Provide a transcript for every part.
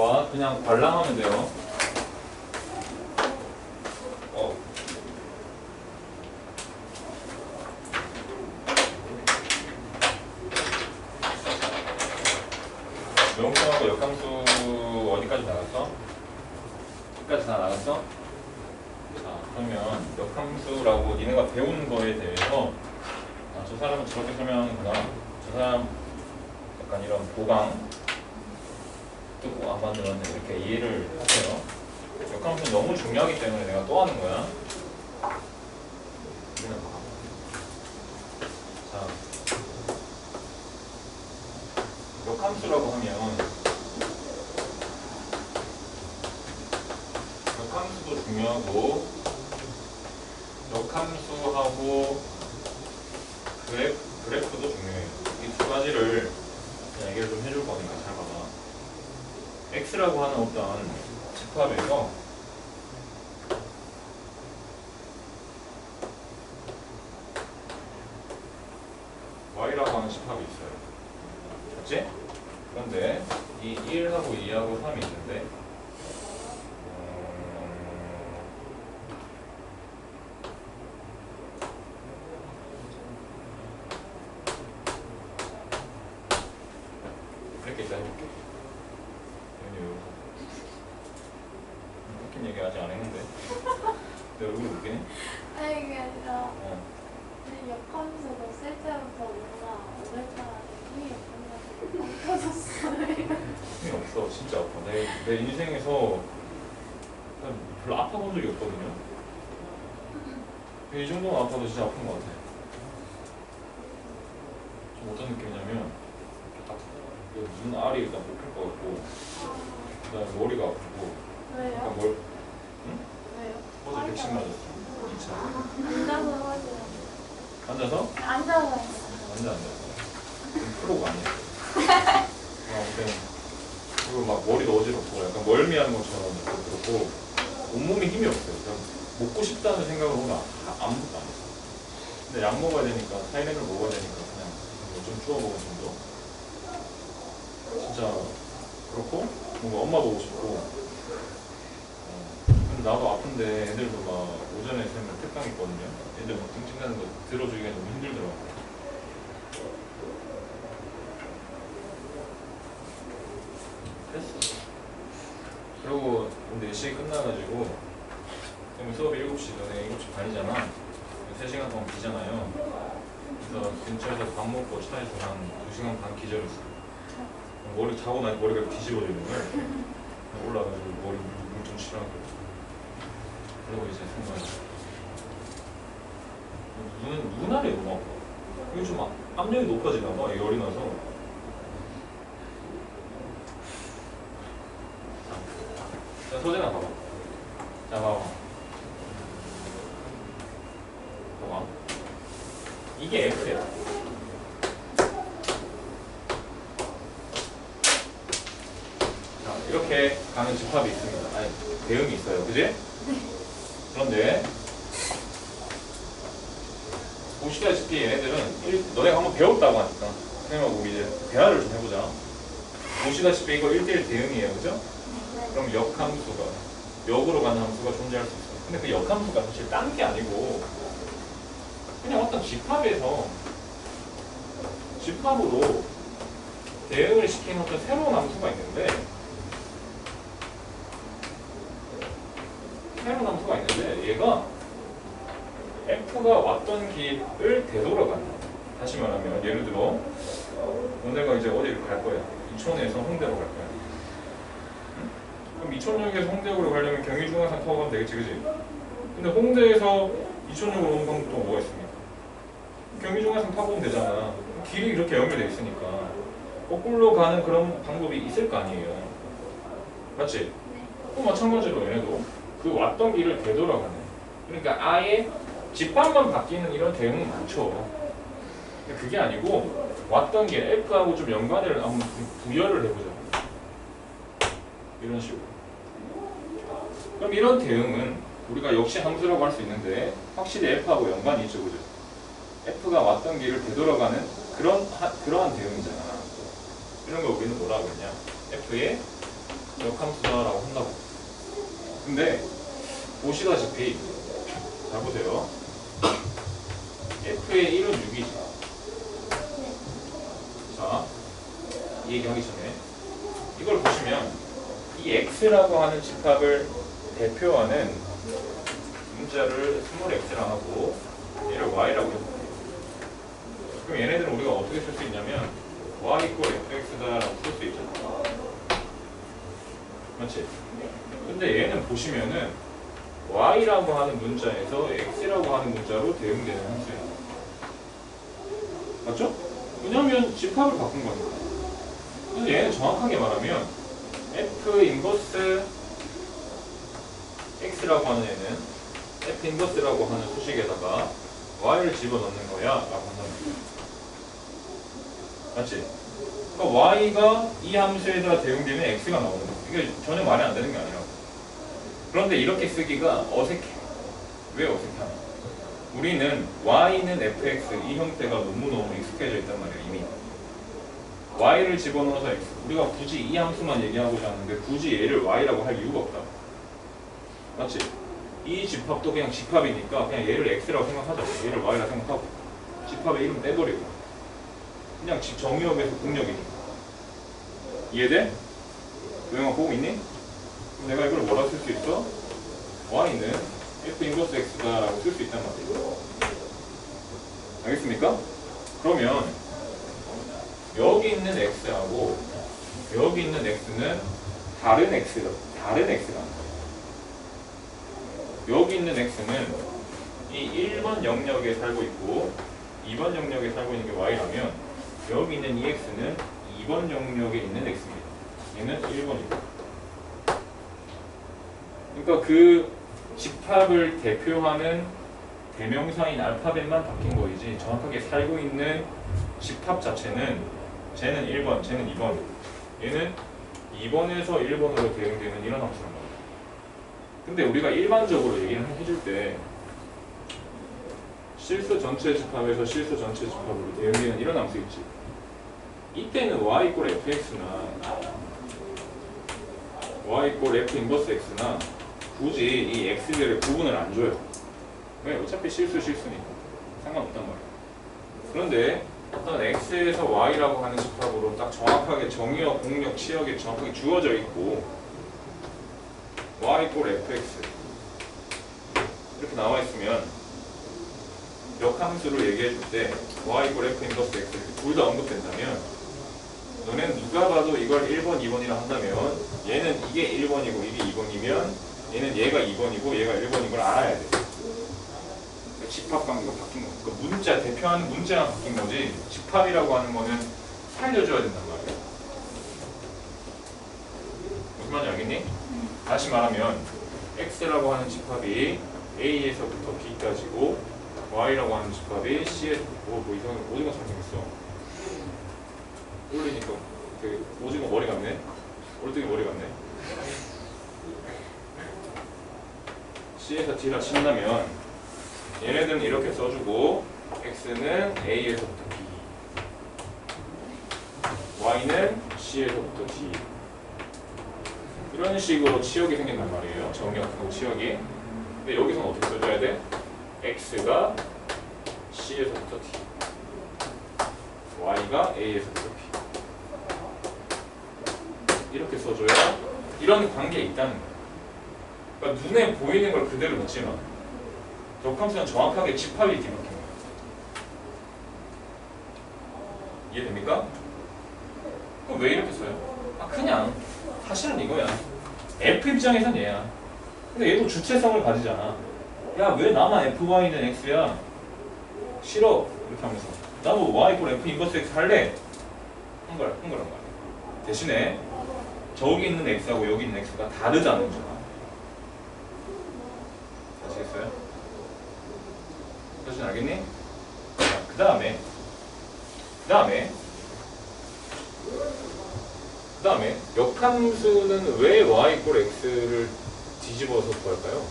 봐봐. 그냥 관람하면 돼요. 명성하고 역함수 어디까지 나갔어? 끝까지 다 나갔어? 자, 그러면 역함수라고 니네가 배운 거에 대해서 저 사람은 저렇게 설명하는구나. 저 사람 약간 이런 보강 뜨고 안 만들었네. 이렇게 이해를 하세요. 역함수는 너무 중요하기 때문에 내가 또 하는 거야. 자, 역함수라고 하면 역함수도 중요하고 역함수하고 그래프도 중요해요. 이 두 가지를 그냥 얘기를 좀 해줄 거니까 잘 봐봐. x라고 하는 어떤 집합에서 y라고 하는 집합이 있어요. 맞지? 그런데 이 1하고 2하고 3이 있는데 이렇게 일단 해볼게. 웃긴 얘기 아직 안 했는데 내 얼굴이 웃기네? 아니 그게 아니라 역함수도 쓸 때부터 뭔가 오늘따라 힘이 없는 것 같아서 터졌어요. 힘이 없어. 진짜 아파. 내 인생에서 별로 아파본 적이 없거든요. 이 정도는 아파도 진짜 아픈 것 같아. 좀 어떤 느낌이냐면 눈 알이 일단 뽑힐 것 같고 그 다음에 머리가 아프고 왜요? 약간 응? 왜요? 어제 백신 맞았어. 2차. 앉아서 하세요. 앉아서? 앉아서 앉아. 프로가 아니야. 아무튼 그리고 막 머리도 어지럽고 약간 멀미하는 것처럼 그렇고 온몸에 힘이 없어요. 그냥 먹고 싶다는 생각을 오늘 아무것도 안 했어. 근데 약 먹어야 되니까 타이레놀 먹어야 되니까 그냥 좀 주워 먹은 정도. 진짜 그렇고 뭔가 엄마 보고 싶고 근데 나도 아픈데 애들도 막 오전에 쌤은 특강 있거든요. 애들 막 등짐 가는 거 들어주기가 너무 힘들더라고. 됐어. 그리고 근데 4시에 끝나가지고 쌤 수업이 7시 전에 7시 반이잖아. 3시간 동안 기잖아요. 그래서 근처에서 밥 먹고 차에서 한 2시간 반 기절했어. 머리 자고 나니 머리가 뒤집어져 있는 거야. 올라가지고 머리 물 좀 치라고. 그러고 이제 생각해. 눈알이 너무 아파. 이게 좀 압력이 높아지나 봐. 열이 나서. 자, 소재나 봐봐. 자, 봐봐. 봐봐. 이게 F야. 이렇게 가는 집합이 있습니다. 아니, 대응이 있어요. 그지? 네. 그런데 보시다시피 얘네들은 너네가 한번 배웠다고 하니까 선생님하고 우리 이제 대화를 좀 해보자. 보시다시피 이거 1대1 대응이에요. 그죠? 그럼 역함수가 역으로 가는 함수가 존재할 수 있어요. 근데 그 역함수가 사실 딴 게 아니고 그냥 어떤 집합에서 집합으로 대응을 시키는 어떤 새로운 함수가 있는데 새로운 함수가 있는데 얘가 F가 왔던 길을 되돌아간다. 다시 말하면 예를 들어 너네가 이제 어디를 갈 거야. 이촌에서 홍대로 갈 거야. 응? 그럼 이촌역에서 홍대역으로 가려면 경의중앙선 타고 가면 되겠지, 그지? 근데 홍대에서 이촌역으로 오는 방법도 뭐가 있습니까? 경의중앙선 타고 오면 되잖아. 길이 이렇게 연결돼 있으니까 거꾸로 가는 그런 방법이 있을 거 아니에요. 맞지? 또 마찬가지로 얘네도 그 왔던 길을 되돌아가네. 그러니까 아예 집합만 바뀌는 이런 대응은 많죠. 그게 아니고 왔던 길 F하고 좀 연관을 한번 부여를 해보자. 이런 식으로. 그럼 이런 대응은 우리가 역시 함수라고 할 수 있는데 확실히 F하고 연관이 있죠, 그죠? F가 왔던 길을 되돌아가는 그러한 대응이잖아. 이런 거 우리는 뭐라고 했냐? F의 역함수다라고 한다고. 근데 보시다시피 잘 보세요. f의 1은 6이지. 자, 이 얘기하기 전에 이걸 보시면 이 x라고 하는 집합을 대표하는 문자를 스몰 x랑 하고 얘를 y라고 해볼게요. 그럼 얘네들은 우리가 어떻게 쓸 수 있냐면 y 이퀄 fx다라고 쓸 수 있잖아. 맞지? 근데 얘는 보시면은 y라고 하는 문자에서 x라고 하는 문자로 대응되는 함수예요. 맞죠? 왜냐면 집합을 바꾼 거니까. 그래서 얘는 정확하게 말하면 f 인버스 x라고 하는 애는 f 인버스라고 하는 수식에다가 y를 집어넣는 거야 라고 한다는 거야. 맞지? 그러니까 y가 이 함수에다 대응되면 x가 나오는 거야. 이게 전혀 말이 안 되는 게 아니라고. 그런데 이렇게 쓰기가 어색해. 왜 어색하냐? 우리는 y는 fx 이 형태가 너무너무 익숙해져 있단 말이야 이미. y를 집어넣어서 x. 우리가 굳이 이 함수만 얘기하고자 하는데 굳이 얘를 y라고 할 이유가 없다. 맞지? 이 집합도 그냥 집합이니까 그냥 얘를 x라고 생각하자. 얘를 y라고 생각하고 집합의 이름 떼버리고 그냥 정의역에서 공역이니까. 이해돼? 도영아 보고 있니? 그럼 내가 이걸 뭐라 쓸 수 있어? y는 f 인버스 x다라고 쓸 수 있단 말이에요. 알겠습니까? 그러면 여기 있는 x하고 여기 있는 x는 다른 x라는 거예요. 여기 있는 x는 이 1번 영역에 살고 있고 2번 영역에 살고 있는 게 y라면 여기 있는 이 x는 2번 영역에 있는 x입니다. 얘는 1번이고. 그러니까 그 집합을 대표하는 대명사인 알파벳만 바뀐 거이지 정확하게 살고 있는 집합 자체는 쟤는 1번, 쟤는 2번, 얘는 2번에서 1번으로 대응되는 이런 함수란 말이야. 근데 우리가 일반적으로 얘기를 해줄 때 실수 전체 집합에서 실수 전체 집합으로 대응되는 이런 함수 있지. 이때는 y 이퀄 fx나 y 이퀄 f 인버스 x나 굳이 이 x들의 구분을 안 줘요. 왜? 어차피 실수니까 상관없단 말이야. 그런데 어떤 x에서 y라고 하는 집합으로 딱 정확하게 정의역, 공역, 치역이 정확하게 주어져 있고 y 이퀄 fx 이렇게 나와 있으면 역함수를 얘기해 줄 때 y 이퀄 f 인버스 x 둘 다 언급된다면 너네는 누가 봐도 이걸 1번, 2번이라 한다면 얘는 이게 1번이고 이게 2번이면 얘는 얘가 2번이고 얘가 1번인 걸 알아야 돼. 그러니까 집합 관계가 바뀐 거. 그러니까 문자, 대표하는 문자가 바뀐 거지 집합이라고 하는 거는 살려줘야 된단 말이야. 무슨 말인지 알겠니? 다시 말하면 x라고 하는 집합이 a에서부터 b까지고 y라고 하는 집합이 c에서 뭐 이상하게 오징어처럼 생겼어. 올리니까 되게 오징어 머리 같네. 올뜨기 머리 같네. C에서 D라 친다면 얘네들은 이렇게 써주고 x는 A에서부터 B, y는 C에서부터 D 이런 식으로 치역이 생긴단 말이에요. 정역하고 치역이. 근데 여기서는 어떻게 써줘야 돼? x가 C에서부터 D, y가 A에서부터 B 이렇게 써줘야 이런 관계에 있다는 거예요. 그러니까 눈에 보이는 걸 그대로 넣지만 역함수는 정확하게 집합이 뒤바뀐 거예요. 이해됩니까? 그럼 왜 이렇게 써요? 그냥 사실은 이거야. F 입장에선 얘야. 근데 얘도 주체성을 가지잖아. 야, 왜 나만 FY는 X야? 싫어. 이렇게 하면서 나도 Y 이퀄 F 인버스 X 할래. 한 거란 말이야. 대신에 저기 있는 X하고 여기 있는 X가 다르다는 점. 아시겠어요? 그것은 알겠니? 자, 그 다음에 역함수는 왜 y 이퀄 x를 뒤집어서 구할까요?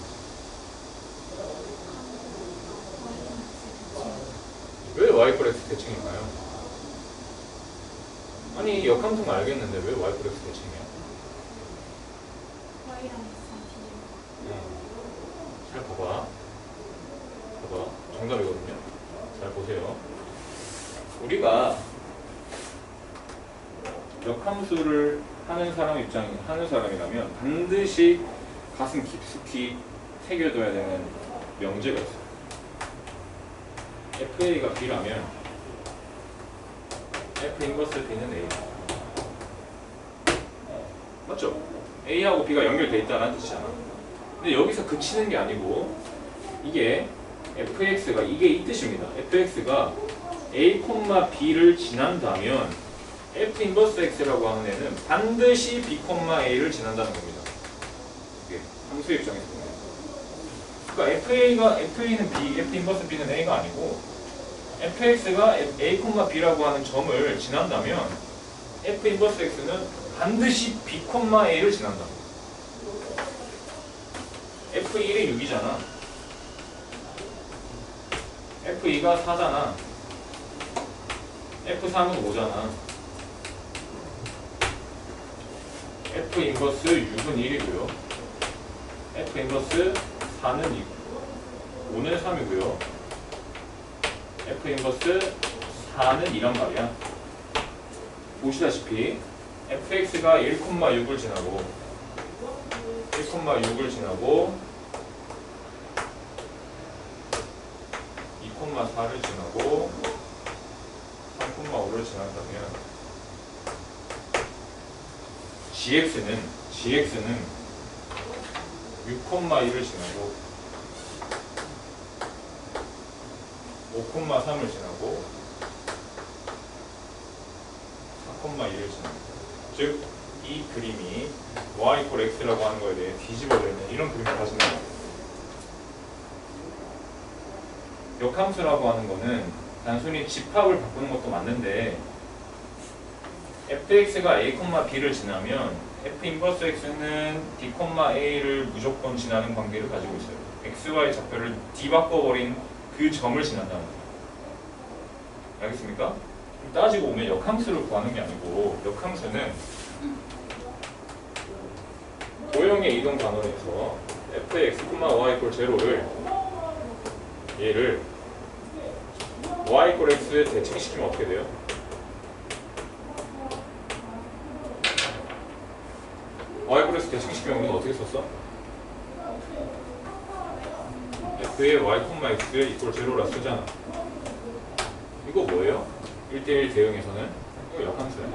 왜 y 이퀄 x 대칭인가요? 아니 역함수는 알겠는데 왜 y 이퀄 x 대칭이야? 역함수를 하는 사람이라면 반드시 가슴 깊숙이 새겨둬야 되는 명제가 있어요. FA가 B라면 F 인버스 B는 A. 맞죠? A하고 B가 연결돼 있다는 뜻이잖아. 근데 여기서 그치는 게 아니고 이게 fx가 이게 이 뜻입니다. fx가 a, b를 지난다면 f 인버스 x라고 하는 애는 반드시 b, a를 지난다는 겁니다. 이게 함수의 입장에서 보면. 그러니까 fa는 b, f 인버스 b는 a가 아니고 fx가 a, b라고 하는 점을 지난다면 f 인버스 x는 반드시 b, a를 지난다. f1이 6이잖아. f2가 4잖아. f3은 5잖아. f 인버스 6은 1이고요. f 인버스 4는 2고 5는 3이고요. f 인버스 4는 2란 말이야. 보시다시피 fx가 1,6을 지나고 1,6을 지나고 2,4를 지나고 3,5를 지난다면 gx는 6,2를 지나고 5,3을 지나고 4,2를 지납니다. 즉, 이 그림이 y = x라고 하는 거에 대해 뒤집어져 있는 이런 그림을 가지는 거예요. 역함수라고 하는 거는 단순히 집합을 바꾸는 것도 맞는데 fx가 a, b를 지나면 f 인버스 x는 d, a를 무조건 지나는 관계를 가지고 있어요. xy 좌표를 뒤바꿔버린 그 점을 지난다는 거예요. 알겠습니까? 따지고 보면 역함수를 구하는 게 아니고 역함수는 도형의 이동 단원에서 fx, y = 0를 얘를 y = x에 대칭시키면 어떻게 돼요? y = x 대칭시키면 우리는 어떻게 썼어? f의 y, x = 0라 쓰잖아. 이거 뭐예요? 1대1 대응에서는 이거 역함수야.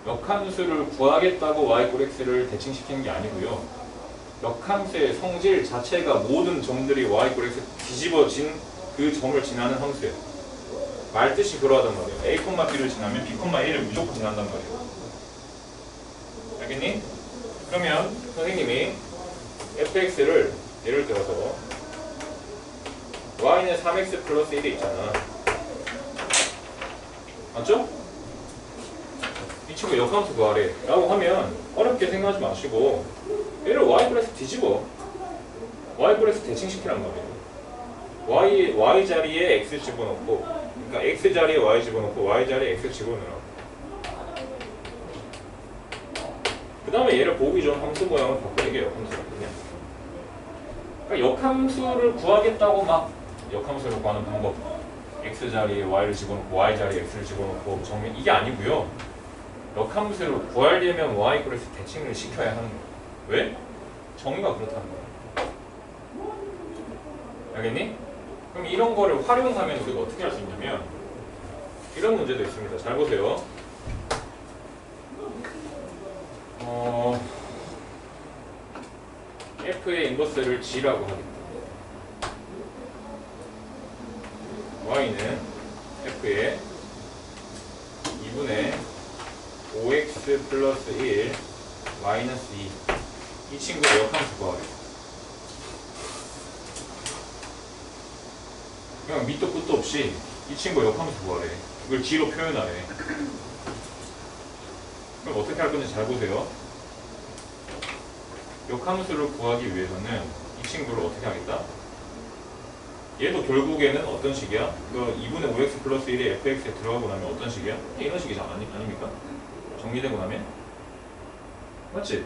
역함수를 구하겠다고 y = x를 대칭시키는 게 아니고요. 역함수의 성질 자체가 모든 점들이 y = x 뒤집어진 그 점을 지나는 함수예요. 말뜻이 그러하단 말이에요. a, b를 지나면 b, a를 무조건 지난단 말이에요. 알겠니? 그러면 선생님이 fx를 예를 들어서 y는 3x 플러스 1이 있잖아. 맞죠? 이 친구 역함수 구하래 라고 하면 어렵게 생각하지 마시고 얘를 y = x 뒤집어. y = x 대칭시키란 말이에요. y 자리에 x 집어넣고, 그러니까 x 자리에 y 집어넣고 y 자리에 x 집어넣으라고. 그 다음에 얘를 보기 좋은 함수 모양을 바꾸는 게 역함수야. 그냥. 그러니까 역함수를 구하겠다고 막 역함수를 구하는 방법, x 자리에 y를 집어넣고 y 자리에 x를 집어넣고 정리, 이게 아니고요. 역함수를 구하려면 y = x 대칭을 시켜야 하는 거예요. 왜? 정의가 그렇다는 거야. 알겠니? 그럼 이런 거를 활용하면 우리가 어떻게 할 수 있냐면 이런 문제도 있습니다. 잘 보세요. f의 인버스를 g라고 하겠다. y는 f의 2분의 5x 플러스 1 마이너스 2. 이 친구의 역함수 구하래. 그냥 밑도 끝도 없이 이 친구의 역함수 구하래. 이걸 g로 표현하래. 그럼 어떻게 할 건지 잘 보세요. 역함수를 구하기 위해서는 이 친구를 어떻게 하겠다? 얘도 결국에는 어떤 식이야? 그 2분의 5x 플러스 1이 fx에 들어가고 나면 어떤 식이야? 이런 식이지 아닙니까? 정리되고 나면? 맞지?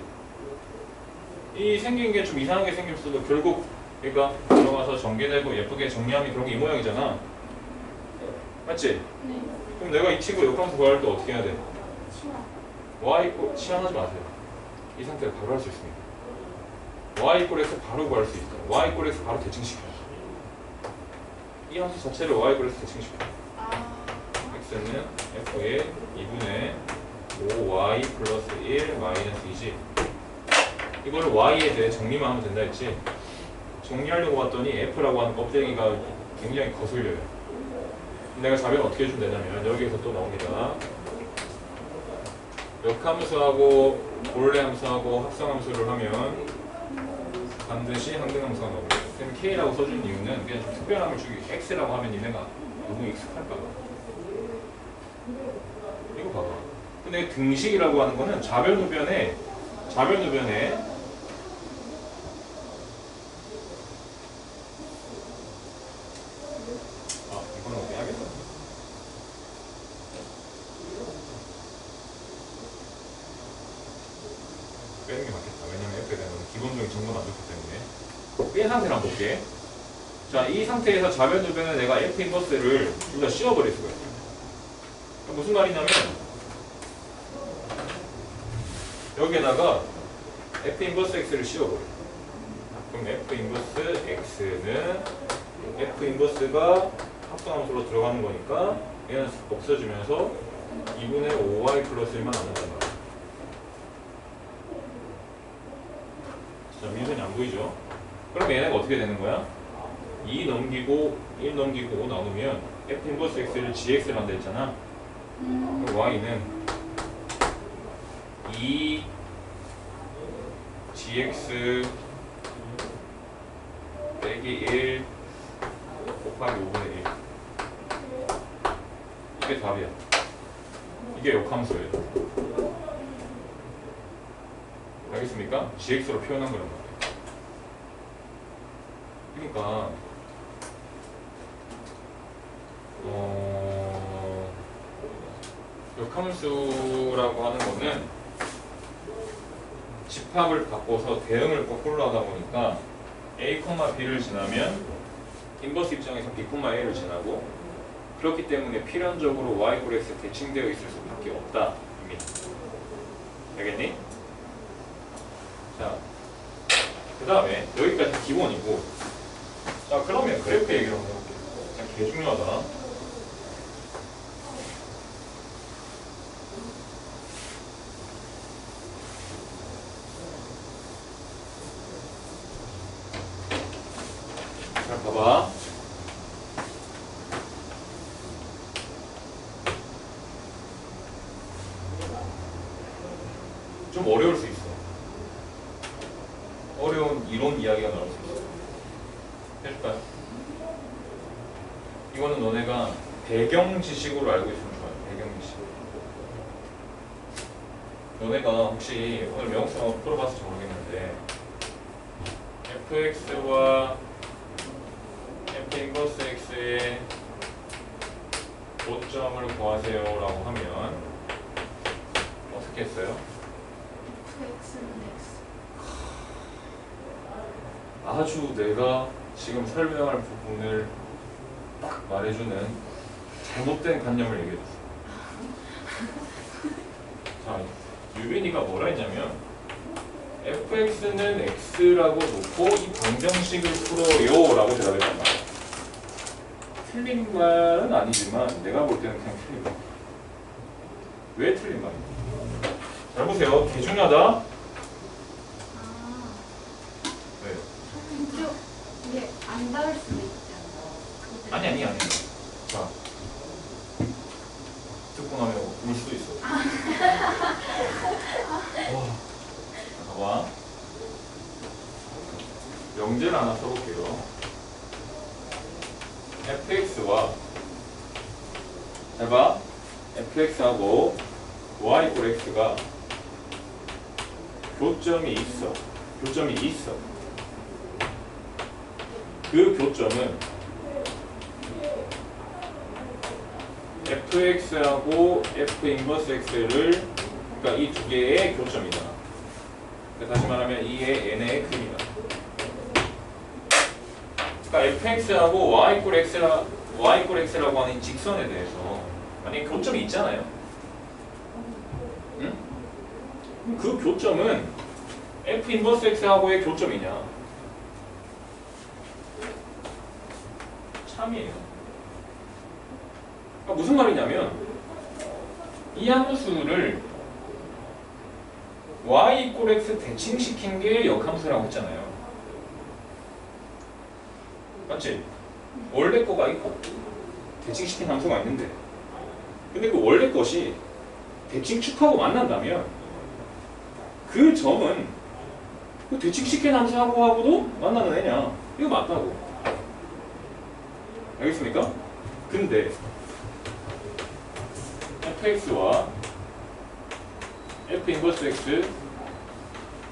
이 생긴 게 좀 이상하게 생겼어도 결국 얘가 들어가서 전개되고 예쁘게 정리하면 그런 게 이 모양이잖아. 맞지? 네. 그럼 내가 이 친구 역함수 구할 때 어떻게 해야 돼? 치환하지 마세요. 이 상태를 바로 할 수 있습니다. y 이퀄 x 바로 구할 수 있어요. y 이퀄 x 바로 대칭시켜요. 이 함수 자체를 y 이퀄 x 대칭시켜요. x는 f의 2분의 5y 플러스 1 마이너스 2지. 이거를 y에 대해 정리만 하면 된다 했지. 정리하려고 봤더니 f라고 하는 껍데기가 굉장히 거슬려요. 내가 답변 어떻게 해주면 되냐면 여기에서 또 나옵니다. 역함수하고 본래함수하고 합성함수를 하면 반드시 항등함수가 나옵니다. 그럼 K라고 써준 이유는 그냥 좀 특별함을 주기 위해 X라고 하면 얘네가 너무 익숙할까봐. 이거 봐봐. 근데 등식이라고 하는 거는 좌변우변에 이거는 어떻게 하겠다. 빼는 게 맞겠다. 왜냐면 F에 대한 기본적인 정보가 안 좋기 때문에. 뺀 상태를 한번 볼게. 자, 이 상태에서 좌변우변에 내가 F 인버스를 둘 다 씌워버릴 수가 있어요. 무슨 말이냐면 여기에다가 F 인버스 X를 씌워버려. 그럼 F 인버스 X는 F 인버스가 합성함수로 들어가는 거니까 얘는 없어지면서 2분의 5y 플러스 1만 남는단 말이야. 자, 민선이 안 보이죠? 그럼 얘네가 어떻게 되는 거야? 2 넘기고 1 넘기고 5 나누면 F 인버스 X를 GX를 한다 했잖아. 그럼 Y는 2 GX 빼기 1 곱하기 5분의 1. 이게 답이야. 이게 역함수예요. 알겠습니까? GX로 표현한 거란 말이에요. 그러니까 역함수라고 하는 거는 집합을 바꿔서 대응을 거꾸로 하다 보니까 A, B를 지나면 인버스 입장에서 B, A를 지나고 그렇기 때문에 필연적으로 Y, X 대칭되어 있을 수밖에 없다. 알겠니? 자, 그 다음에 여기까지 기본이고, 자 그러면 그래프 얘기를 한번 해볼게요. 개 중요하다. 자 봐봐. 좀 어려울 수 있어. 어려운 이론 이야기가 나올 수 있어. 해줄까요? 이거는 너네가 배경 지식으로 알고 있으면 좋아요. 배경 지식. 너네가 혹시 오늘 명수 한번 풀어봤을지 모르겠는데 fx와 f 인버스 x의 고점을 구하세요 라고 하면 어떻게 했어요? X는 X. 아주 내가 지금 설명할 부분을 딱 말해주는 잘못된 관념을 얘기해줬어. 자, 유빈이가 뭐라 했냐면 fx는 x라고 놓고 이 방정식을 풀어요 라고 대답했단 말이야. 틀린 말은 아니지만 내가 볼 때는 그냥 틀린 말. 왜 틀린 말이야? 잘 보세요. 개 중요하다. 왜? 이게 안 닿을 수도 있잖아. 아니. 자, 듣고 나면 울 수도 있어. 봐봐. 명제를 하나 써볼게요. fx와 잘 봐. fx하고 y 이퀄 x가 교점이 있어. 그 교점은 fx하고 f 인버스 x를 그러니까 이 두 개의 교점이잖아. 그러니까 다시 말하면 이의 n의 크기다. 그러니까 fx하고 y 이퀄 x라고 하는 직선에 대해서 만약에 교점이 있잖아요. 그럼 그 교점은 F 인버스 X하고의 교점이냐? 참이에요. 그러니까 무슨 말이냐면 이 함수를 y = x 대칭시킨 게 역함수라고 했잖아요. 맞지? 원래 거가 있고 대칭시킨 함수가 있는데 근데 그 원래 것이 대칭축하고 만난다면 그 점은 그 대칭시킨 함수하고도 만나는 애냐? 이거 맞다고. 알겠습니까? 근데 fx와 f 인버스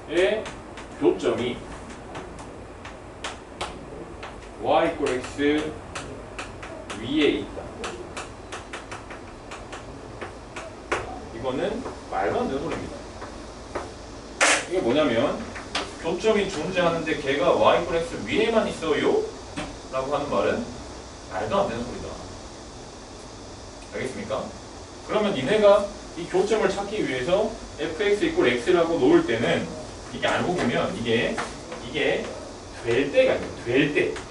x의 교점이 y = x 위에 있다. 이거는 말도 안 되는 소리입니다. 이게 뭐냐면 교점이 존재하는데 걔가 y = x 위에만 있어요? 라고 하는 말은 말도 안 되는 소리다. 알겠습니까? 그러면 니네가 이 교점을 찾기 위해서 fx = x라고 놓을 때는 이게 알고 보면 이게 될 때가 있는 거야.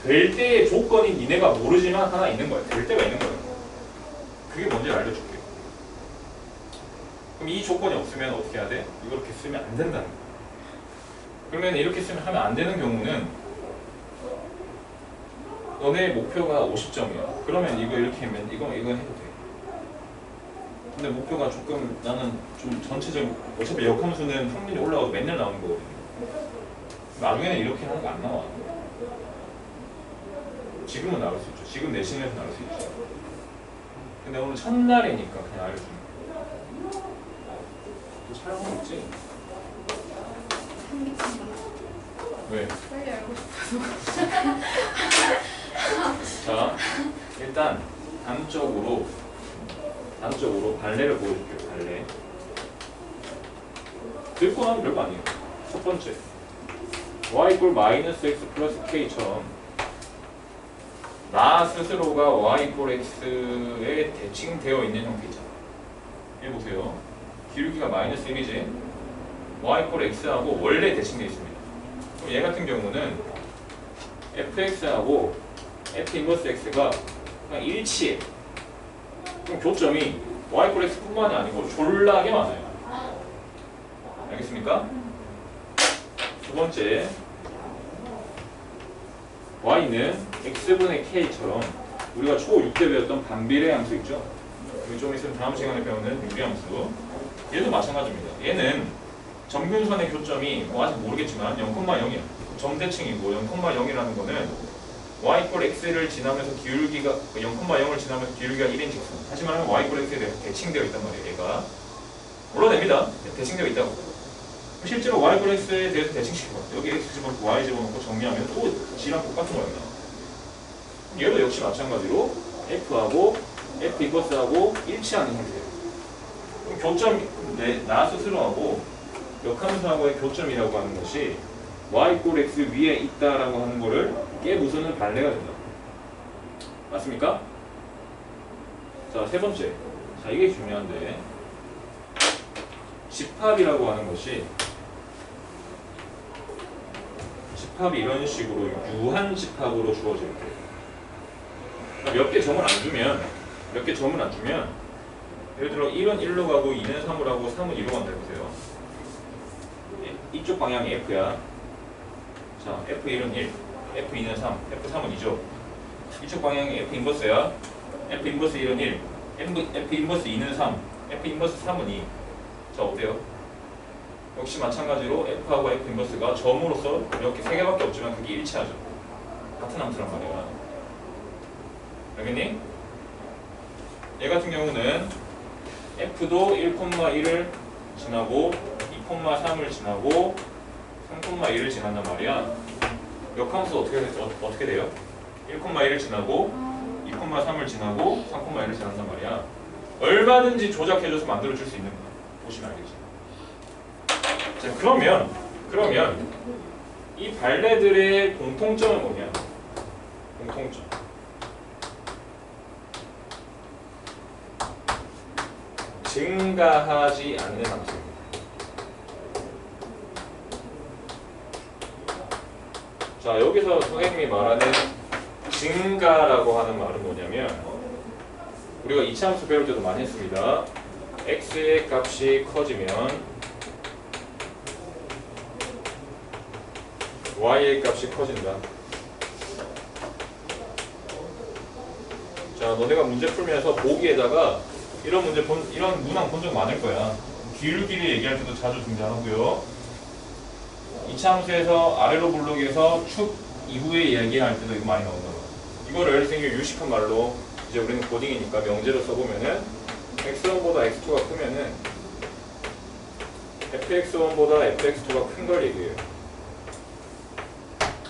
될 때의 조건이 니네가 모르지만 하나 있는 거야. 될 때가 있는 거야. 그게 뭔지 알려줄게. 그럼 이 조건이 없으면 어떻게 해야 돼? 이렇게 쓰면 안 된다는 거야. 그러면 이렇게 쓰면 하면 안 되는 경우는 너네 목표가 50점이야. 그러면 이거 이렇게 하면 이거 해도 돼. 근데 목표가 조금 나는 좀 전체적인 어차피 역함수는 평균이 올라가도 맨날 나오는 거거든요. 나중에는 이렇게 하는 거 안 나와. 지금은 나올 수 있죠. 지금 내신에서 나올 수 있죠. 근데 오늘 첫날이니까 그냥 알려주는 거야. 촬영은 있지? 왜? 빨리 알고 싶어서. 자, 일단 단적으로 발레를 보여줄게요. 발레. 듣고 나면 별거 아니에요. 첫 번째, y = -x + k처럼 나 스스로가 y = x에 대칭되어 있는 형태 있잖아. 여기 보세요. 기울기가 -1이지. y = x하고 원래 대칭되어 있습니다. 그럼 얘 같은 경우는 fx하고 f 인버스 x가 그냥 일치해. 그럼 교점이 y = x 뿐만이 아니고 졸라게 많아요. 알겠습니까? 두 번째, y는 x분의 k처럼 우리가 초6 때 배웠던 반비례 함수 있죠? 여기 좀 있으면 다음 시간에 배우는 유리함수. 얘도 마찬가지입니다. 얘는 점균선의 교점이 뭐 아직 모르겠지만 0,0이야. 점대칭이고 0,0이라는 거는 y = x를 지나면서 기울기가 0,0을 지나면서 기울기가 1인 직선. 하지만 y = x에 대해서 대칭되어 있단 말이에요. 얘가 몰라냅니다. 대칭되어 있다고. 실제로 y = x에 대해서 대칭시켜봐. 여기 x 집어넣고 y 집어넣고 정리하면 또 G랑 똑같은 거야. 얘도 역시 마찬가지로 f하고 f 인버스하고 일치하는 형태예요. 그럼 교점, 나 스스로하고 역함수하고의 교점이라고 하는 것이 y = x 위에 있다라고 하는 거를 깨부수는 발레가 된다. 맞습니까? 자, 세 번째. 자, 이게 중요한데 집합이라고 하는 것이 집합이 이런 식으로 유한 집합으로 주어질 때 몇 개 점을 안 주면 예를 들어 1은 1로 가고 2는 3으로 가고 3은 2로 간다 해보세요. 이쪽 방향이 F야. 자, F1은 1, F2는 3, F3은 2죠. 이쪽 방향이 F 인버스야. F 인버스 1은 1, F 인버스 2는 3, F 인버스 3은 2. 자, 어때요? 역시 마찬가지로 F하고 F 인버스가 점으로서 이렇게 세 개밖에 없지만 그게 일치하죠. 같은 함수란 말이야. 알겠니? 얘 같은 경우는 F도 1,1을 지나고 2,3을 지나고 3,1을 지난단 말이야. 역함수 어떻게 돼요? 1,1을 지나고 2,3을 지나고 3,1을 지난단 말이야. 얼마든지 조작해줘서 만들어줄 수 있는 거야. 보시면 알겠지. 자, 그러면 이 발레들의 공통점은 뭐냐? 공통점. 증가하지 않는 함수입니다. 자, 여기서 선생님이 말하는 증가라고 하는 말은 뭐냐면 우리가 이차함수 배울 때도 많이 했습니다. x의 값이 커지면 y의 값이 커진다. 자, 너네가 문제 풀면서 보기에다가 이런 이런 문항 본 적 많을 거야. 길게 얘기할 때도 자주 등장하고요. 이차함수에서 아래로 블록에서 축 이후에 이야기할 때도 이거 많이 나온다. 이거를 선생님이 유식한 말로 이제 우리는 코딩이니까 명제로 써보면은 x1보다 x2가 크면은 fx1보다 fx2가 큰 걸 얘기해요.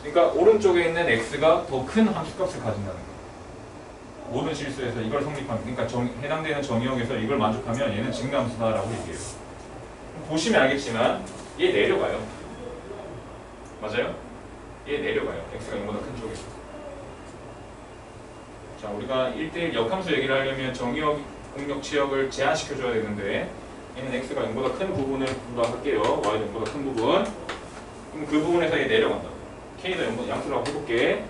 그러니까 오른쪽에 있는 x가 더 큰 함수값을 가진다는 거예요. 모든 실수에서 이걸 성립하면, 그러니까 해당되는 정의역에서 이걸 만족하면 얘는 증가함수다라고 얘기해요. 보시면 알겠지만 얘 내려가요. 맞아요? 얘 내려가요. x가 0보다 큰 쪽에서. 자, 우리가 1대1 역함수 얘기를 하려면 정의역, 공역, 치역을 제한시켜줘야 되는데 얘는 x가 0보다 큰 부분을 부담할게요. y는 0보다 큰 부분. 그럼 그 부분에서 얘 내려간다. k도 0보다 양수라고 해볼게.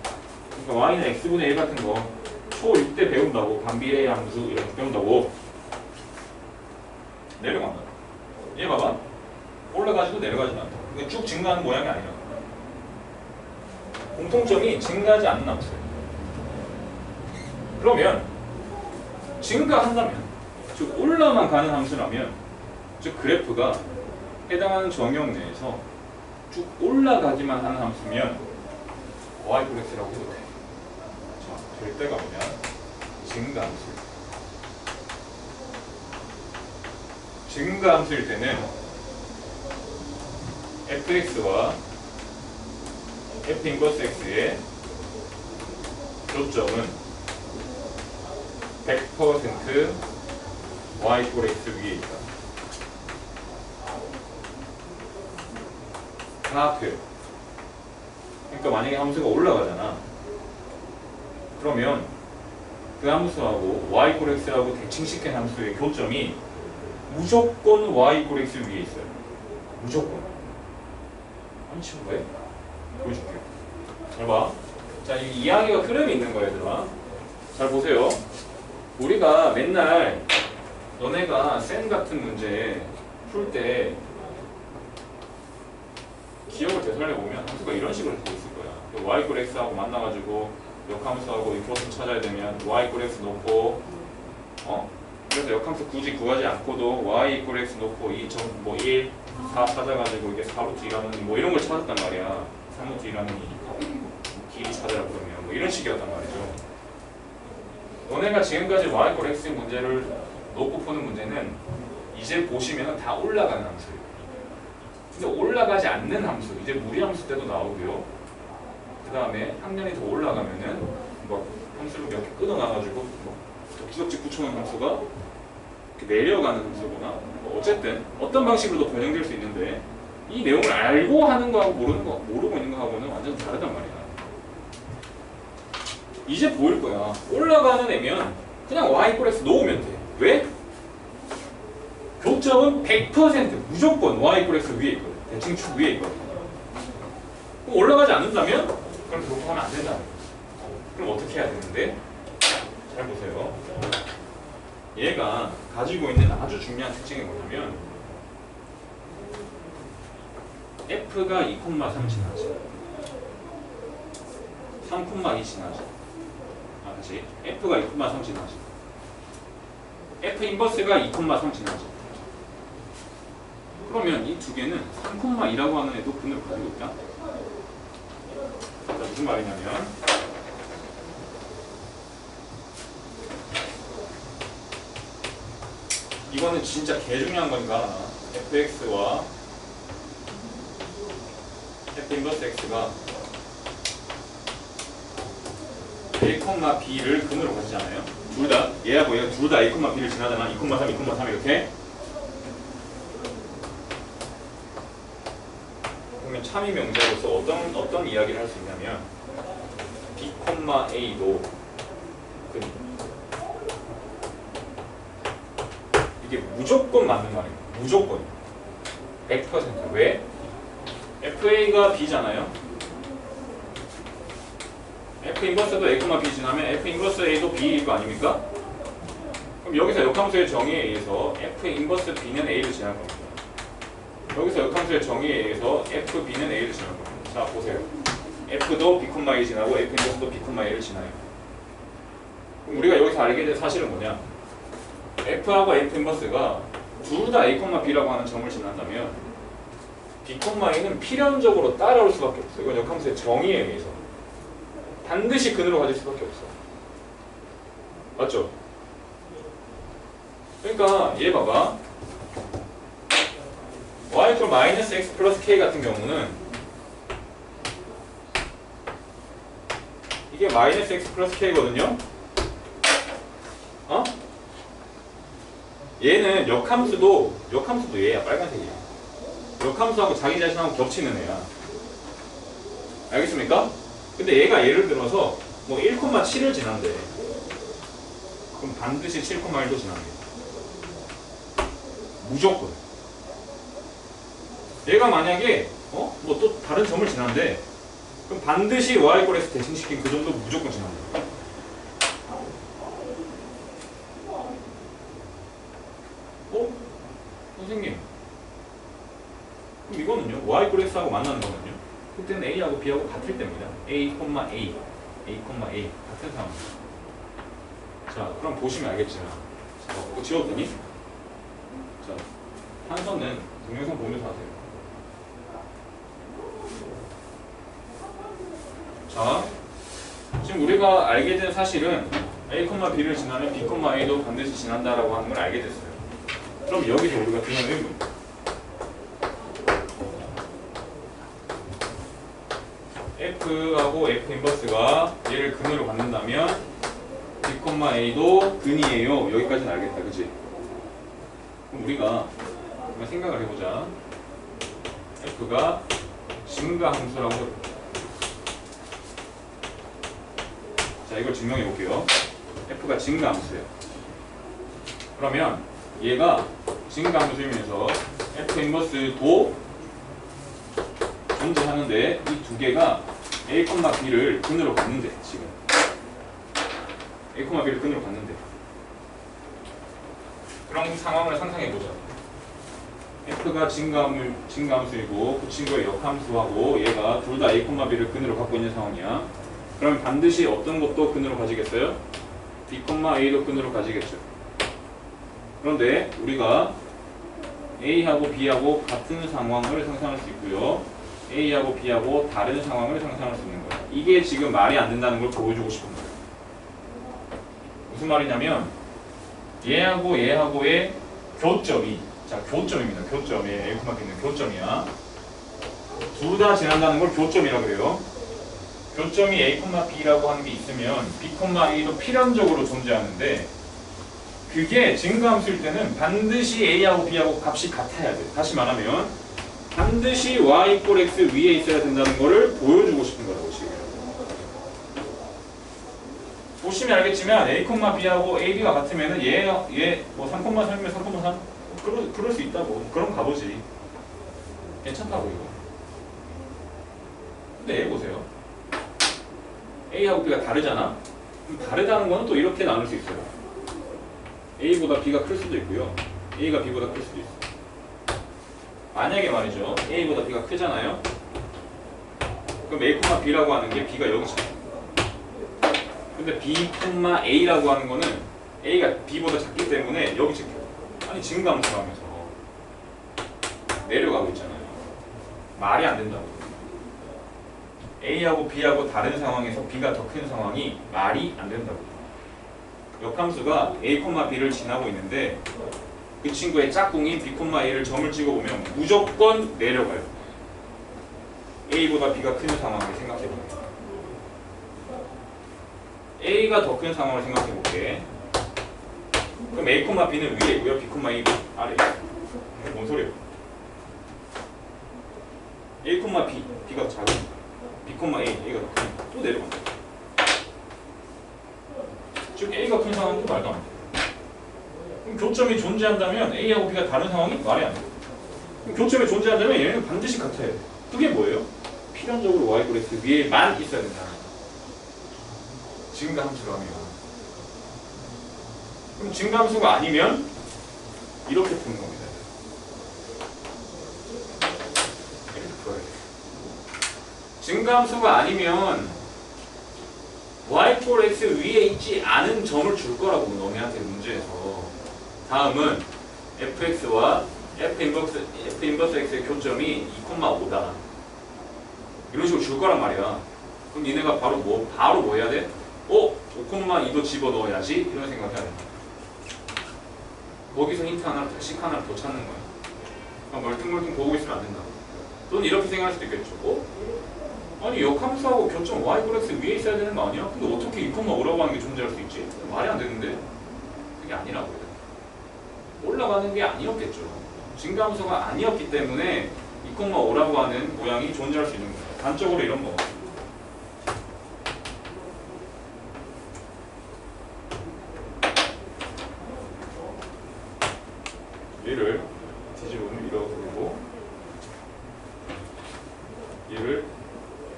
그러니까 y는 x분의 1 같은 거 초6 때 배운다고. 반비례 함수 이런 거 배운다고. 내려간다. 얘 봐봐. 올라가지도 내려가지도 않다. 이게 쭉 증가하는 모양이 아니라 공통점이 증가하지 않는 함수예요. 그러면 증가한다면, 즉 올라만 가는 함수라면, 즉 그래프가 해당하는 정역 내에서 쭉 올라가기만 하는 함수면 y-x라고 해도 돼. 자, 될 때가 뭐냐? 증가함수. 증가함수일 때는 fx와 f 인버스 x의 교점은 100% y x 위에 있다. 다 돼요. 그러니까 만약에 함수가 올라가잖아. 그러면 그 함수하고 y x하고 대칭시킨 함수의 교점이 무조건 y x 위에 있어요. 무조건. 아니 지금 왜? 보여줄게요. 잘 봐. 자, 이 이야기가 흐름이 있는 거예요, 얘들아. 잘 보세요. 우리가 맨날 너네가 쌤 같은 문제 풀 때 기억을 되살려보면 함수가 이런 식으로 되어 있을 거야. y x하고 만나가지고 역함수하고 이 교점 찾아야 되면 y x 놓고 그래서 역함수 굳이 구하지 않고도 y x 놓고 이 점 뭐 1, 4 찾아가지고 이게 4루트 1하는 뭐 이런 걸 찾았단 말이야. 3루트 1하는 길이 찾아라 그러면 뭐 이런 식이었단 말이죠. 너네가 지금까지 y x 문제를 놓고 푸는 문제는 이제 보시면 다 올라가는 함수예요. 근데 올라가지 않는 함수, 이제 무리함수 때도 나오고요. 그 다음에 학년이 더 올라가면은 뭐 함수를 몇 개 끊어놔가지고 뭐 기억지 붙여놓은 함수가 이렇게 내려가는 함수거나 뭐 어쨌든 어떤 방식으로도 변형될 수 있는데 이 내용을 알고 하는 거하고 모르고 있는 거하고는 완전 다르단 말이야. 이제 보일 거야. 올라가는 애면 그냥 y x 놓으면 돼. 왜? 교점은 100% 무조건 y x 위에 있거든. 대칭축 위에 있거든. 그럼 올라가지 않는다면 그럼 그렇게 하면 안 된다. 그럼 어떻게 해야 되는데? 잘 보세요. 얘가 가지고 있는 아주 중요한 특징이 뭐냐면 f가 2,3 지나지 3,2 지나지 다시 f가 2,3 지나지 f 인버스가 2,3 지나지. 그러면 이 두 개는 3,2라고 하는 애도 근을 가지고 있다. 자, 무슨 말이냐면 이거는 진짜 개 중요한 거니까 fx와 f 인버스 x가 a, b를 근으로 가지잖아요. 둘 다 얘하고 얘가 둘 다 a, b를 지나잖아. 2,3, 2,3 이렇게. 그러면 참이 명제로서 어떤 이야기를 할 수 있냐면 b, a도 근. 이게 무조건 맞는 말이에요. 무조건 100%. 왜? fa가 b잖아요. F 인버스도 A, B 지나면 F 인버스 A도 B일 거 아닙니까? 그럼 여기서 역함수의 정의에 의해서 F 인버스 B는 A를 지날 겁니다. 여기서 역함수의 정의에 의해서 F, B는 A를 지날 겁니다. 자, 보세요. F도 B, A 지나고 F 인버스도 B, A를 지나요. 그럼 우리가 여기서 알게 된 사실은 뭐냐? F하고 F 인버스가 둘 다 A, B라고 하는 점을 지난다면 B, A는 필연적으로 따라올 수밖에 없어요. 이건 역함수의 정의에 의해서 반드시 근으로 가질 수밖에 없어. 맞죠? 그러니까 얘 봐봐. y equal 마이너스 x 플러스 k 같은 경우는 이게 마이너스 x 플러스 k거든요. 어? 얘는 역함수도 얘야. 빨간색이야. 역함수하고 자기 자신하고 겹치는 애야. 알겠습니까? 근데 얘가 예를 들어서 뭐 1,7을 지난대. 그럼 반드시 7,1도 지난대. 무조건. 얘가 만약에 뭐 또 다른 점을 지난대. 그럼 반드시 y equal x 대칭시킨 그 점도 무조건 지난대. 선생님. 그럼 이거는요. y equal x하고 만나는 거는요. 그때는 a하고 b하고 같을 때입니다. a, a 같은 상황. 자, 그럼 보시면 알겠죠. 자, 이거 지웠더니 자, 한선은 동영상 보면서 하세요. 자, 지금 우리가 알게 된 사실은 a, b를 지나면 b, a도 반드시 지난다라고 하는 걸 알게 됐어요. 그럼 여기서 우리가 드는 의문. F하고 F 인버스가 얘를 근으로 갖는다면 B, A도 근이에요. 여기까지는 알겠다. 그치? 그럼 우리가 한번 생각을 해보자. F가 증가함수라고 해볼게요. 자, 이걸 증명해 볼게요. F가 증가함수예요. 그러면 얘가 증가함수이면서 F 인버스도 존재하는데 이 두 개가 A, B를 근으로 갖는데 지금 A, B를 근으로 갖는데 그런 상황을 상상해보자. F가 증가함수이고 그 친구의 역함수하고 얘가 둘 다 A, B를 근으로 갖고 있는 상황이야. 그러면 반드시 어떤 것도 근으로 가지겠어요? B, A도 근으로 가지겠죠. 그런데 우리가 A하고 B하고 같은 상황을 상상할 수 있고요. A하고 B하고 다른 상황을 상상할 수 있는 거예요. 이게 지금 말이 안 된다는 걸 보여주고 싶은 거예요. 무슨 말이냐면 얘하고의 교점이 자 교점입니다. 교점이 A콤마 B는 교점이야. 둘 다 지난다는 걸 교점이라고 그래요. 교점이 A콤마 B라고 하는 게 있으면 B콤마 A도 필연적으로 존재하는데 그게 증가함수일 때는 반드시 A하고 B하고 값이 같아야 돼. 다시 말하면 반드시 y equal x 위에 있어야 된다는 거를 보여주고 싶은 거라고 지금. 보시면 알겠지만 A, B하고 A, B가 같으면은 얘 뭐 3,3이면 3,3 그럴 수 있다고. 그럼 가보지. 괜찮다고 이거. 근데 얘 보세요. A하고 B가 다르잖아. 그럼 다르다는 거는 또 이렇게 나눌 수 있어요. A보다 B가 클 수도 있고요. A가 B보다 클 수도 있어요. 만약에 말이죠. A보다 B가 크잖아요. 그럼 A, B라고 하는 게 B가 여기 있어요. 근데 B, A라고 하는 거는 A가 B보다 작기 때문에 여기 찍혀요. 아니 증가함수를 하면서 내려가고 있잖아요. 말이 안 된다고. A하고 B하고 다른 상황에서 B가 더 큰 상황이 말이 안 된다고. 역함수가 A, B를 지나고 있는데 그 친구의 짝꿍인 B, A를 점을 찍어보면 무조건 내려가요. A보다 B가 큰 상황을 생각해볼게요. A가 더 큰 상황을 생각해볼게. 그럼 A, B는 위에 있고요. B, A 아래에 있어요. 뭔 소리예요? A, B, B가 작은 B, A가 더 큰. 또 내려간다. 즉 A가 큰 상황은 또 말도 안 돼. 그럼 교점이 존재한다면 A하고 B가 다른 상황이 말이 안 돼. 그럼 교점이 존재한다면 얘는 반드시 같아야 돼. 그게 뭐예요? 필연적으로 y equal x 위에만 있어야 된다. 증가함수라면. 그럼 증가함수가 아니면 이렇게 푸는 겁니다. 이렇게 풀어야 돼요. 증가함수가 아니면 y 꼴 x 위에 있지 않은 점을 줄 거라고 너네한테 문제에서. 다음은 fx와 f 인버스 x의 교점이 2,5다. 이런 식으로 줄 거란 말이야. 그럼 니네가 바로 뭐 해야 돼? 5,2도 집어넣어야지. 이런 생각해야 돼. 거기서 힌트 식 하나를 더 찾는 거야. 그러니까 멀뚱멀뚱 보고 있으면 안 된다. 또는 이렇게 생각할 수도 있겠죠. 아니 역함수하고 교점 y 꼴 x 위에 있어야 되는 거 아니야? 근데 어떻게 2,5라고 하는 게 존재할 수 있지? 말이 안 되는데. 그게 아니라고요. 올라가는 게 아니었겠죠. 증가함수가 아니었기 때문에 2,5라고 하는 모양이 존재할 수 있는 거예요. 단적으로 이런 거. 얘를 뒤집으면 이렇게 되고 얘를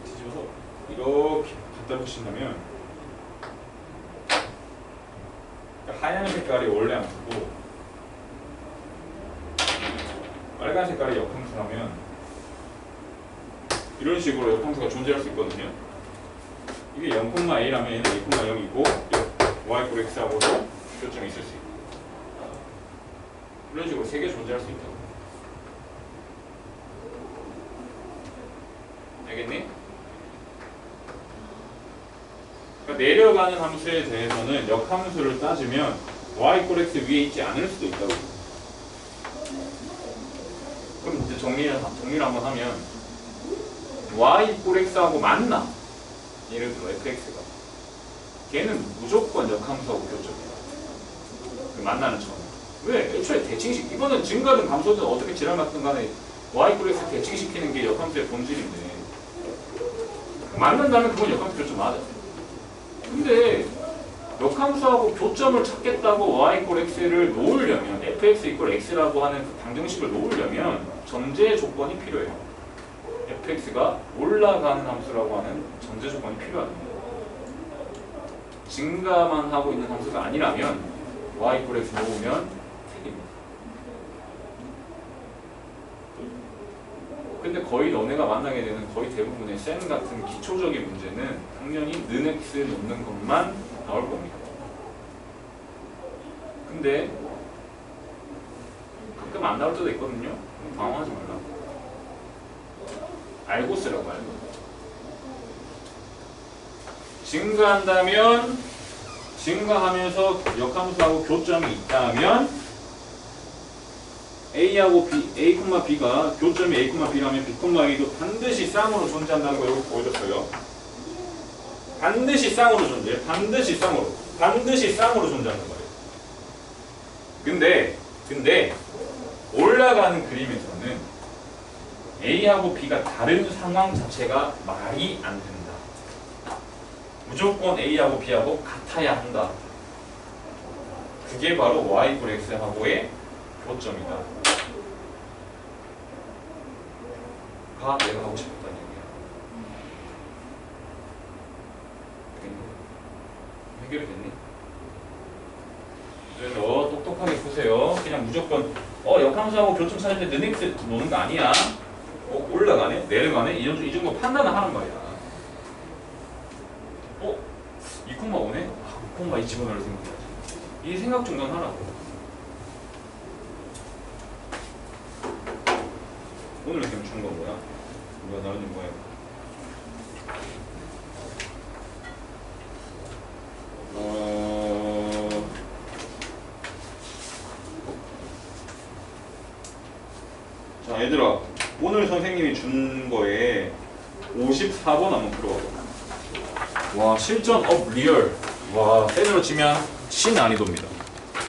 뒤집어서 이렇게 갖다 붙인다면 하얀 색깔이 원래 함수고 빨간 색깔이 역함수라면 이런 식으로 역함수가 존재할 수 있거든요. 이게 0,a라면 얘는 2,0이고 y 꼴 x하고도 교점이 있을 수 있고 이런 식으로 세 개 존재할 수 있다고. 알겠니? 그러니까 내려가는 함수에 대해서는 역함수를 따지면 y 꼴 x 위에 있지 않을 수도 있다고. 그럼 이제 정리를 한번 하면 y 꼴 x하고 만나. 예를 들어 fx가. 걔는 무조건 역함수하고 교점이야. 그 만나는 점. 왜? 애초에 대칭식. 이거는 증가든 감소든 어떻게 지랄 맞든 간에 y 꼴 x 대칭시키는 게 역함수의 본질인데 만난다면 그건 역함수 교점 맞아. 근데 역함수하고 교점을 찾겠다고 y 꼴 x를 놓으려면 fx 이퀄 x라고 하는 그 방정식을 놓으려면 전제 조건이 필요해요. fx가 올라가는 함수라고 하는 전제 조건이 필요하다. 증가만 하고 있는 함수가 아니라면 y 꼴 x 놓으면 책입니다. 근데 거의 너네가 만나게 되는 거의 대부분의 쌤 같은 기초적인 문제는 당연히 는 x 놓는 것만 나올 겁니다. 근데 가끔 안 나올 때도 있거든요. 당황하지 말라. 알고 쓰라고 알고. 증가한다면 증가하면서 역함수하고 교점이 있다면 A하고 B, A, B가 교점이 A, B라면 B, A도 반드시 쌍으로 존재한다는 거 여기 보여줬어요. 반드시 쌍으로 존재해. 반드시 쌍으로. 반드시 쌍으로 존재하는 거예요. 근데 올라가는 그림에서는 A하고 B가 다른 상황 자체가 말이 안 된다. 무조건 A하고 B하고 같아야 한다. 그게 바로 Y 꼴 X하고의 교점이다. 가 내가 하고 싶었다는 얘기야. 해결이 됐니? 그래서 똑똑하게 보세요. 그냥 무조건 역함수하고 교점 찾을 때 는 x 노는 거 아니야. 올라가네? 내려가네? 이 정도 판단을 하는 말이야. 2,5네? 2,2 집어넣을 생각이야. 이 생각 정도는 하라고. 오늘 이렇게 준 건 뭐야? 우리가 나누는 거야? 자, 얘들아, 오늘 선생님이 준 거에 54번 한번 풀어봐. 와, 실전 업 리얼. 와, 세대로 치면 신 난이도입니다.